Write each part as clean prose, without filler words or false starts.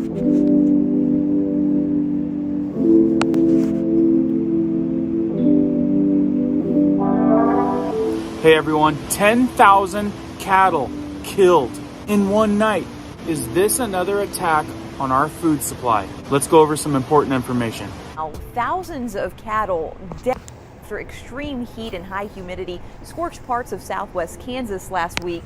Hey everyone, 10,000 cattle killed in one night. Is this another attack on our food supply? Let's go over some important information. Now, thousands of cattle dead after extreme heat and high humidity scorched parts of southwest Kansas last week.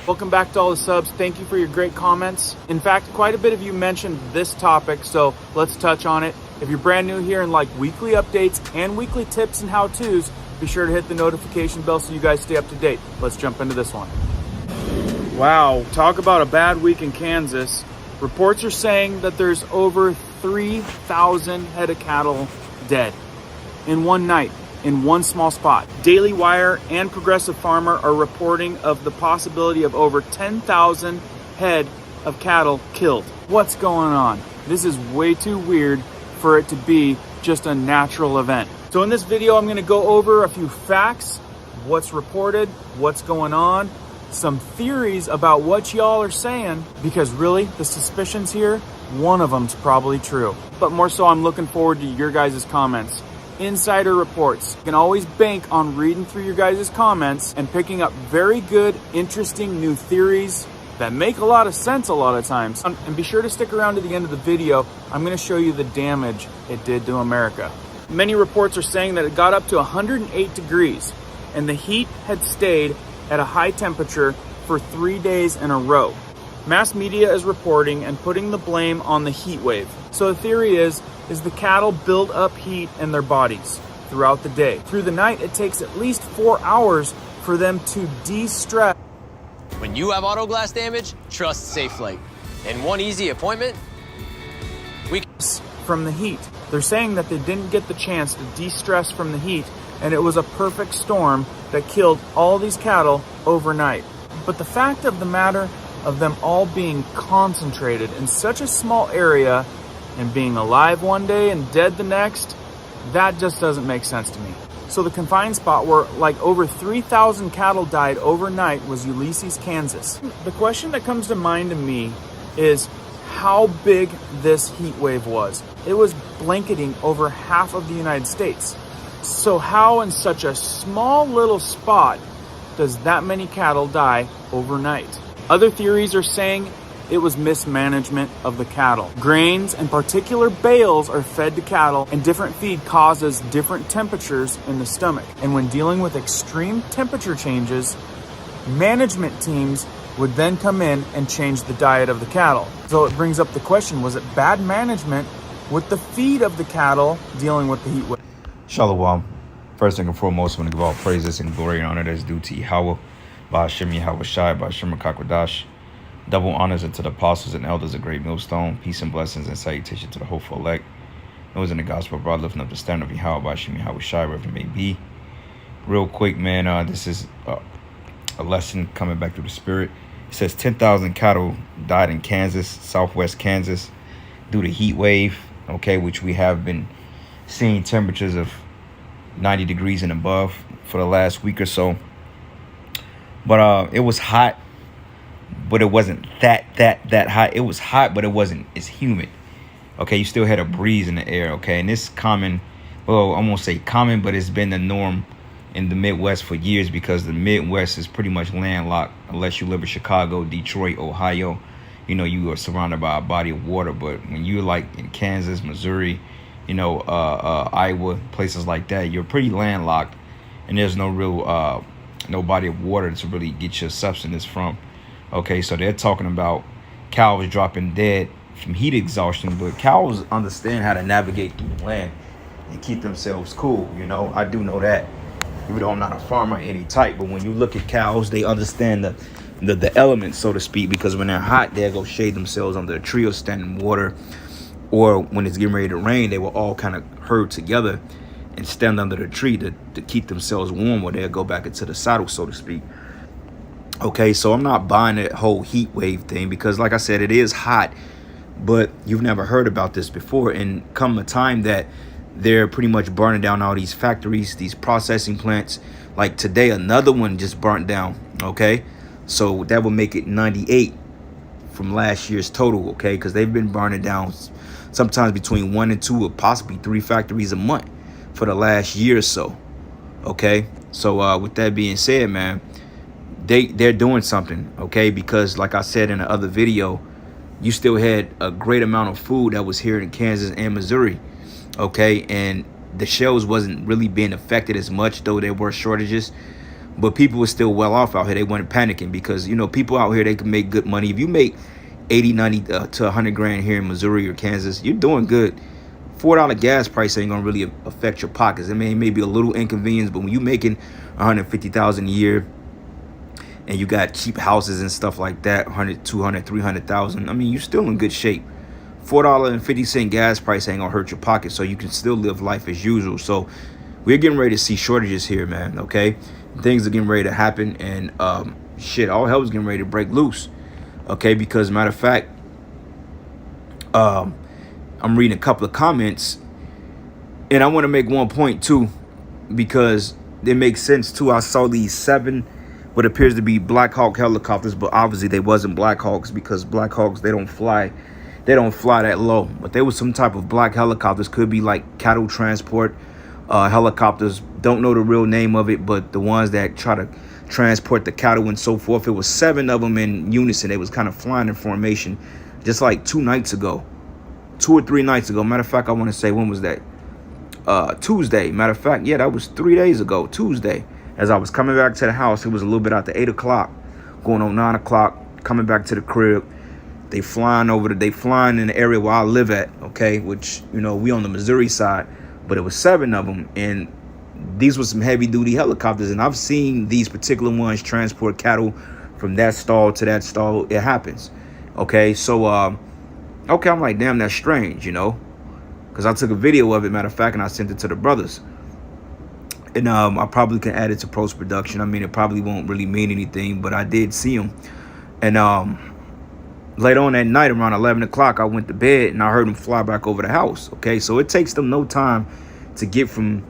Welcome back to all the subs. Thank you for your great comments. In fact, quite a bit of you mentioned this topic, so let's touch on it. If you're brand new here and like weekly updates and weekly tips and how-tos, be sure to hit the notification bell so you guys stay up to date. Let's jump into this one. Wow, talk about a bad week in Kansas. Reports are saying that there's over 3,000 head of cattle dead in one night, in one small spot. Daily Wire and Progressive Farmer are reporting of the possibility of over 10,000 head of cattle killed. What's going on? This is way too weird for it to be just a natural event. So in this video, I'm gonna go over a few facts, what's reported, what's going on, some theories about what y'all are saying, because really, the suspicions here, one of them's probably true. But more so, I'm looking forward to your guys' comments. Insider reports. You can always bank on reading through your guys' comments and picking up very good, interesting new theories that make a lot of sense a lot of times. And be sure to stick around to the end of the video. I'm going to show you the damage it did to America. Many reports are saying that it got up to 108 degrees and the heat had stayed at a high temperature for 3 days in a row. Mass media is reporting and putting the blame on the heat wave. So the theory is the cattle build up heat in their bodies throughout the day. Through the night, it takes at least 4 hours for them to de-stress. When you have auto glass damage, trust SafeLight. And one easy appointment, from the heat. They're saying that they didn't get the chance to de-stress from the heat, and it was a perfect storm that killed all these cattle overnight. But the fact of the matter of them all being concentrated in such a small area and being alive one day and dead the next, that just doesn't make sense to me. So the confined spot where like over 3,000 cattle died overnight was Ulysses, Kansas. The question that comes to mind to me is how big this heat wave was. It was blanketing over half of the United States. So how in such a small little spot does that many cattle die overnight? Other theories are saying it was mismanagement of the cattle. Grains and particular bales are fed to cattle, and different feed causes different temperatures in the stomach. And when dealing with extreme temperature changes, management teams would then come in and change the diet of the cattle. So it brings up the question, was it bad management with the feed of the cattle dealing with the heat wave? Shalom. First and foremost, I want to give all praises and glory and honor that's due to Yahweh, Ba'ashem Yahweh Shai, Ba'ashem Kakwadash. Double honors unto the apostles and elders of Great Millstone. Peace and blessings and salutation to the hopeful elect. Those in the gospel abroad, lifting up the standard of Yahweh, Ba'ashem Yahweh Shai, wherever it may be. Real quick, man, this is a lesson coming back through the spirit. It says 10,000 cattle died in Kansas, southwest Kansas, due to heat wave, okay, which we have been seeing temperatures of 90 degrees and above for the last week or so. But it was hot, but it wasn't that hot. It was hot, but it wasn't as humid. Okay, you still had a breeze in the air, okay? And this common, well, I won't say common, but it's been the norm in the Midwest for years, because the Midwest is pretty much landlocked unless you live in Chicago, Detroit, Ohio. You know, you are surrounded by a body of water. But when you're like in Kansas, Missouri, you know, Iowa, places like that, you're pretty landlocked, and there's no real no body of water to really get your substance from. Okay, so they're talking about cows dropping dead from heat exhaustion, but cows understand how to navigate through the land and keep themselves cool. You know, I do know that, even though I'm not a farmer any type. But when you look at cows, they understand the elements, so to speak, because when they're hot, they'll go shade themselves under a tree or stand in water, or when it's getting ready to rain, they will all kind of herd together and stand under the tree to keep themselves warm, or they'll go back into the saddle, so to speak. Okay, so I'm not buying that whole heat wave thing, because like I said, it is hot, but you've never heard about this before. And come a time that they're pretty much burning down all these factories, these processing plants. Like today, another one just burnt down. Okay, so that would make it 98 from last year's total. Okay, because they've been burning down sometimes between 1 and 2 or possibly 3 factories a month for the last year or so. Okay, so with that being said, man, they're doing something. Okay, because like I said in the other video, you still had a great amount of food that was here in Kansas and Missouri. Okay, and the shelves wasn't really being affected as much, though there were shortages, but people were still well off out here. They weren't panicking because, you know, people out here, they can make good money. If you make 80, 90 to 100 grand here in Missouri or Kansas, you're doing good. $4 gas price ain't gonna really affect your pockets. I mean, it may be a little inconvenience, but when you making 150,000 a year and you got cheap houses and stuff like that, 100, 200, 300,000, I mean, you're still in good shape. $4.50 gas price ain't gonna hurt your pocket, so you can still live life as usual. So we're getting ready to see shortages here, man. Okay, things are getting ready to happen, and shit, all hell is getting ready to break loose. Okay, because matter of fact, I'm reading a couple of comments, and I want to make one point too, because it makes sense too. I saw these 7 what appears to be Black Hawk helicopters, but obviously they wasn't Black Hawks, because Black Hawks, they don't fly that low. But there was some type of black helicopters, could be like cattle transport helicopters. Don't know the real name of it, but the ones that try to transport the cattle and so forth. It was 7 of them in unison. They was kind of flying in formation just like 2 nights ago, 2 or 3 nights ago. Matter of fact, I want to say, when was that? Tuesday. Matter of fact, yeah, that was 3 days ago, Tuesday. As I was coming back to the house, it was a little bit after 8 o'clock, going on 9 o'clock, coming back to the crib. They flying in the area where I live at, okay, which, you know, we on the Missouri side, but it was 7 of them, and these were some heavy duty helicopters, and I've seen these particular ones transport cattle from that stall to that stall. It happens. Okay, so okay, I'm like, damn, that's strange, you know, because I took a video of it, matter of fact, and I sent it to the brothers, and I probably can add it to post production. I mean, it probably won't really mean anything, but I did see them. And later on that night, around 11 o'clock, I went to bed and I heard them fly back over the house. Okay, so it takes them no time to get from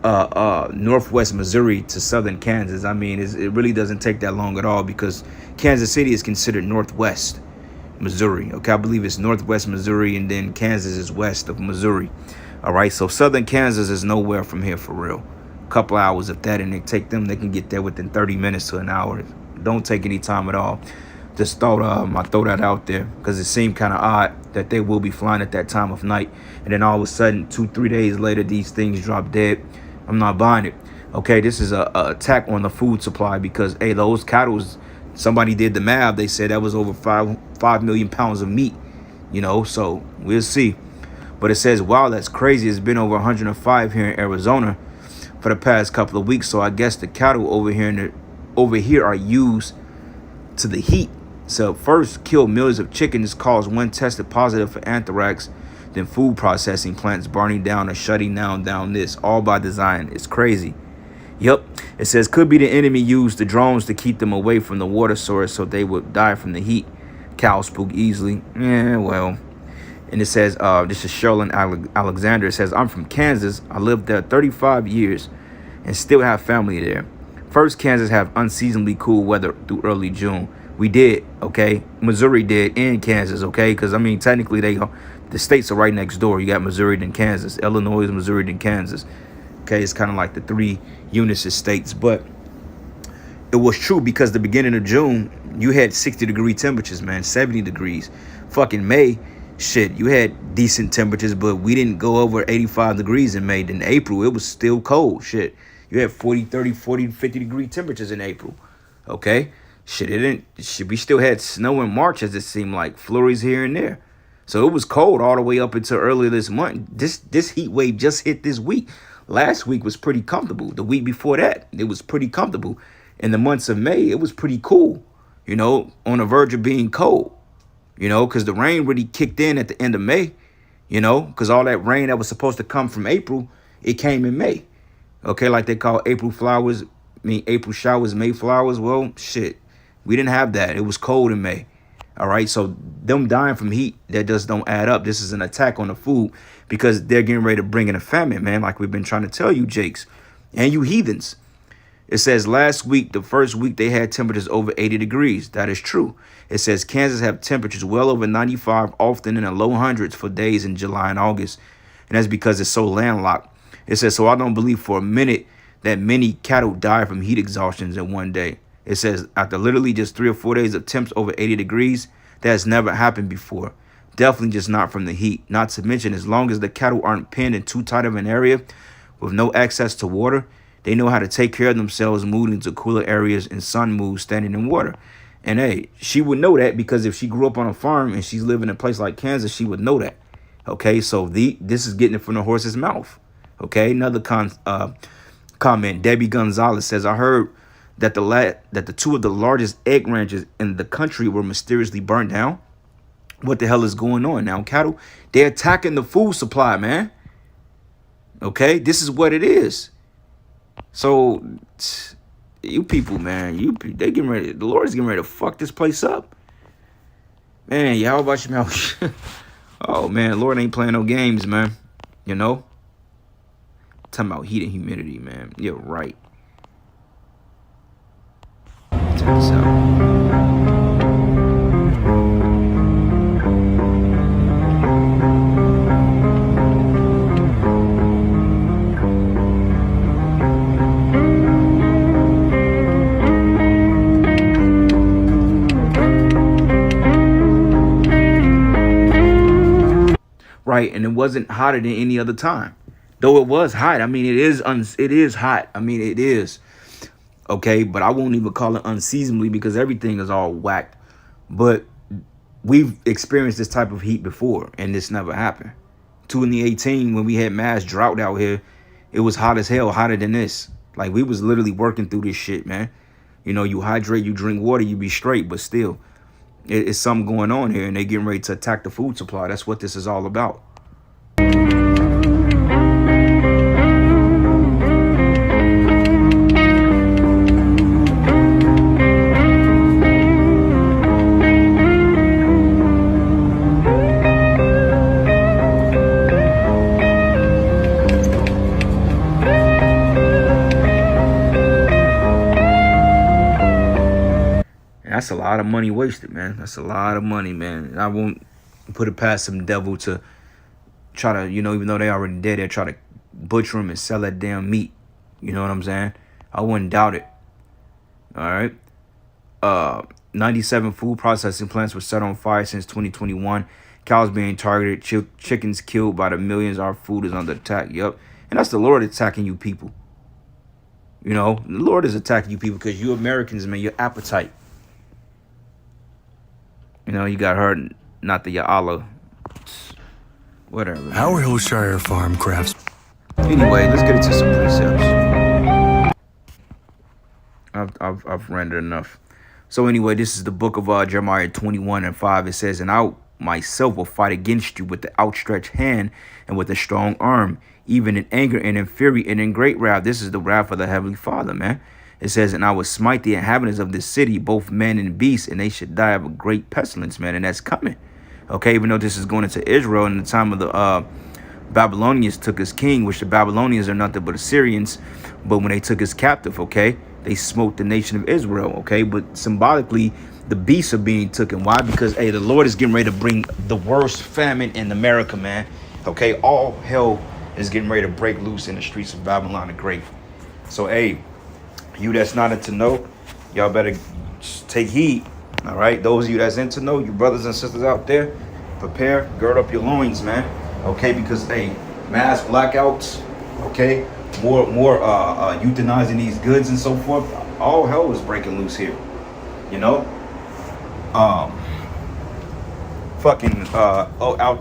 northwest Missouri to southern Kansas. I mean, it really doesn't take that long at all, because Kansas City is considered northwest Missouri. Okay, I believe it's northwest Missouri, and then Kansas is west of Missouri. All right, so southern Kansas is nowhere from here for real. A couple hours of that, and they can get there within 30 minutes to an hour. Don't take any time at all. Just thought I throw that out there, because it seemed kind of odd that they will be flying at that time of night, and then all of a sudden 2-3 days later these things drop dead. I'm not buying it. Okay, this is a attack on the food supply, because hey, those cattle, somebody did the math, they said that was over 5 million pounds of meat, you know, so we'll see. But it says, wow, that's crazy, it's been over 105 here in Arizona for the past couple of weeks. So I guess the cattle over here are used to the heat. So first killed millions of chickens, caused one tested positive for anthrax, then food processing plants burning down or shutting down this, all by design. It's crazy. Yep. It says could be the enemy used the drones to keep them away from the water source so they would die from the heat. Cows spook easily. Yeah, well. And it says, this is Sherlyn Alexander. It says, I'm from Kansas. I lived there 35 years and still have family there. First, Kansas have unseasonably cool weather through early June. We did, okay? Missouri did, and Kansas, okay? Because, I mean, technically, the states are right next door. You got Missouri, then Kansas. Illinois, Missouri, then Kansas. Okay, it's kind of like the 3 unison states. But it was true, because the beginning of June, you had 60-degree temperatures, man, 70 degrees. Fucking May, shit, you had decent temperatures, but we didn't go over 85 degrees in May. Then April, it was still cold, shit. You had 40, 30, 40, 50-degree temperatures in April, okay? Shit, we still had snow in March, as it seemed like, flurries here and there. So it was cold all the way up until earlier this month. This heat wave just hit this week. Last week was pretty comfortable. The week before that, it was pretty comfortable. In the months of May, it was pretty cool, you know, on the verge of being cold, you know, because the rain really kicked in at the end of May, you know, because all that rain that was supposed to come from April, it came in May. Okay, like they call April showers, May flowers. Well, shit. We didn't have that. It was cold in May. All right, so them dying from heat, that just don't add up. This is an attack on the food because they're getting ready to bring in a famine, man, like we've been trying to tell you, Jakes, and you heathens. It says last week, the first week, they had temperatures over 80 degrees. That is true. It says Kansas have temperatures well over 95, often in the low hundreds for days in July and August. And that's because it's so landlocked. It says, so I don't believe for a minute that many cattle die from heat exhaustions in one day. It says after literally just 3 or 4 days of temps over 80 degrees, that has never happened before. Definitely just not from the heat. Not to mention, as long as the cattle aren't penned in too tight of an area with no access to water, they know how to take care of themselves, moving to cooler areas and sun moves standing in water. And hey, she would know that because if she grew up on a farm and she's living in a place like Kansas, she would know that. Okay, so this is getting it from the horse's mouth. Okay, another comment. Debbie Gonzalez says, I heard that the 2 of the largest egg ranches in the country were mysteriously burnt down. What the hell is going on now? Cattle, they're attacking the food supply, man. Okay, this is what it is. So you people, man, they getting ready. The Lord is getting ready to fuck this place up, man. Yeah, how about your mouth? Oh man, the Lord ain't playing no games, man. You know, talking about heat and humidity, man. You're right. Check this out. Right, and it wasn't hotter than any other time, though it was hot. I mean, it is hot. I mean, it is okay, but I won't even call it unseasonably because everything is all whacked. But we've experienced this type of heat before, and this never happened. 2018, when we had mass drought out here, it was hot as hell, hotter than this. Like, we was literally working through this shit, man. You know, you hydrate, you drink water, you be straight, but still, it's something going on here, and they getting ready to attack the food supply. That's what this is all about. That's a lot of money wasted, man. That's a lot of money, man. I won't put it past some devil to try to, you know, even though they already dead, they try to butcher them and sell that damn meat. You know what I'm saying? I wouldn't doubt it. All right. 97 food processing plants were set on fire since 2021. Cows being targeted, chickens killed by the millions. Our food is under attack. Yep. And that's the Lord attacking you people. You know, the Lord is attacking you people because you Americans, man, your appetite. You know, you got hurt, not the Allah. Whatever. Man. Our Hillshire farm crafts. Anyway, let's get into some precepts. I've rendered enough. So anyway, this is the book of Jeremiah 21:5. It says, and I myself will fight against you with the outstretched hand and with a strong arm, even in anger and in fury and in great wrath. This is the wrath of the Heavenly Father, man. It says, and I will smite the inhabitants of this city, both men and beasts, and they should die of a great pestilence, man. And that's coming. Okay, even though this is going into Israel in the time of the Babylonians took his king, which the Babylonians are nothing but Assyrians. But when they took his captive, okay, they smote the nation of Israel, okay. But symbolically, the beasts are being taken. Why? Because, hey, the Lord is getting ready to bring the worst famine in America, man. Okay, all hell is getting ready to break loose in the streets of Babylon the Great. So, hey, you that's not into know, y'all better take heed. All right, those of you that's into know, you brothers and sisters out there, prepare, gird up your loins, man. Okay, because hey, mass blackouts, okay, more euthanizing these goods and so forth. All hell is breaking loose here. You know, out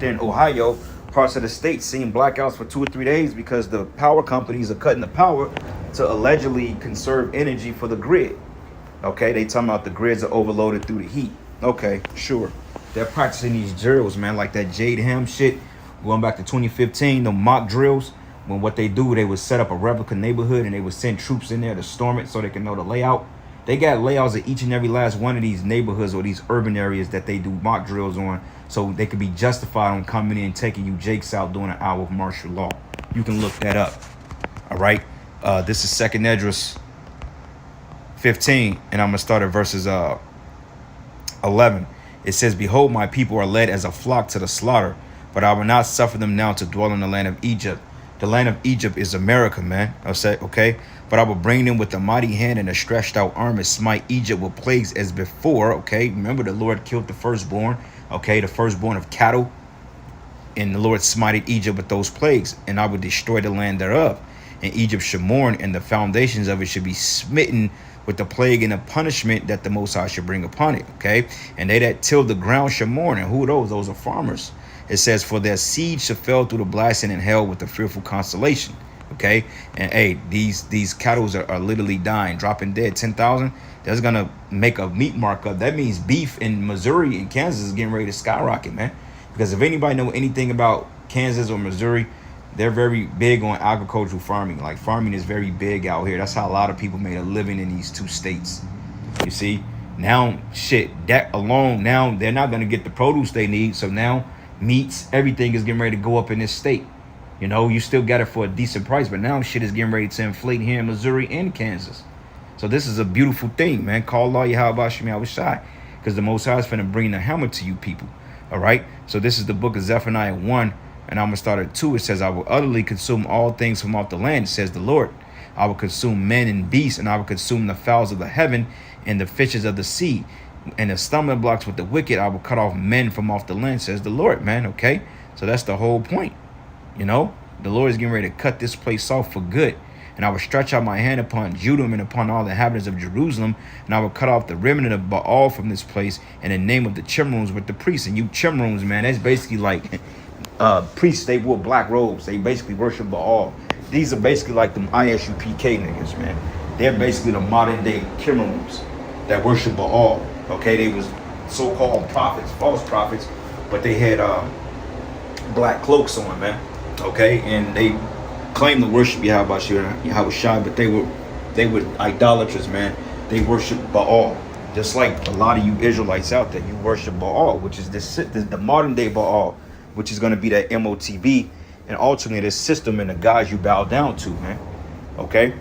there in Ohio, parts of the state seeing blackouts for 2 or 3 days because the power companies are cutting the power to allegedly conserve energy for the grid. Okay, they talking about the grids are overloaded through the heat. Okay, sure. They're practicing these drills, man, like that Jade Ham shit. Going back to 2015, the mock drills, when what they do, they would set up a replica neighborhood and they would send troops in there to storm it so they can know the layout. They got layouts of each and every last one of these neighborhoods or these urban areas that they do mock drills on, so they could be justified on coming in, taking you Jakes out, doing an hour of martial law. You can look that up. All right. This is 2nd Esdras 15, and I'm gonna start at verses 11. It says, "Behold, my people are led as a flock to the slaughter, but I will not suffer them now to dwell in the land of Egypt." The land of Egypt is America, man. I say, okay. "But I will bring them with a mighty hand and a stretched out arm, and smite Egypt with plagues as before." Okay. Remember, the Lord killed the firstborn. Okay. The firstborn of cattle. And the Lord smited Egypt with those plagues, and I will destroy the land thereof. And Egypt should mourn, and the foundations of it should be smitten with the plague and the punishment that the Most High should bring upon it. Okay. "And they that till the ground shall mourn." And who are those? Those are farmers. It says, "For their seed shall fell through the blasting and hell with the fearful constellation." Okay. And hey, these cattle are literally dying, dropping dead. 10,000. That's gonna make a meat markup. That means beef in Missouri and Kansas is getting ready to skyrocket, man. Because if anybody know anything about Kansas or Missouri, they're very big on agricultural farming. Like, farming is very big out here. That's how a lot of people made a living in these two states. You see, now shit, that alone, now they're not gonna get the produce they need. So now meats, everything is getting ready to go up in this state. You know, you still got it for a decent price, but now shit is getting ready to inflate here in Missouri and Kansas. So this is a beautiful thing, man. Call Allah Yahweh Shem Yahweh Shai, because the Most High is finna bring the hammer to you people. All right. So this is the book of Zephaniah 1, and I'm gonna start at 2. It says, "I will utterly consume all things from off the land," says the Lord. "I will consume men and beasts, and I will consume the fowls of the heaven and the fishes of the sea. And the stumbling blocks with the wicked, I will cut off men from off the land," says the Lord, man. Okay. So that's the whole point. You know, the Lord is getting ready to cut this place off for good. "And I will stretch out my hand upon Judah and upon all the inhabitants of Jerusalem, and I will cut off the remnant of Baal from this place in the name of the Chimrooms with the priests." And you Chimrooms, man, that's basically like priests. They wore black robes. They basically worship Baal. These are basically like them ISUPK niggas, man. They're basically the modern day Chimrooms that worship Baal. Okay, they was so-called prophets, false prophets, but they had black cloaks on, man. Okay, and they claim to worship Yahweh Shai, but they were idolaters, man. They worship Baal, just like a lot of you Israelites out there. You worship Baal, which is the modern day Baal, which is going to be that MOTB, and ultimately this system and the gods you bow down to, man. Okay,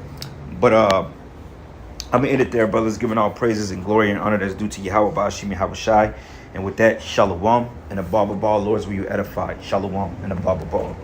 but I'm gonna end it there, brothers, giving all praises and glory and honor that's due to Yahweh Ba'ashim Yahweh Shai. And with that, shalom and a Baba Ball, Lords, will you edify? Shalom and a Baba Ball.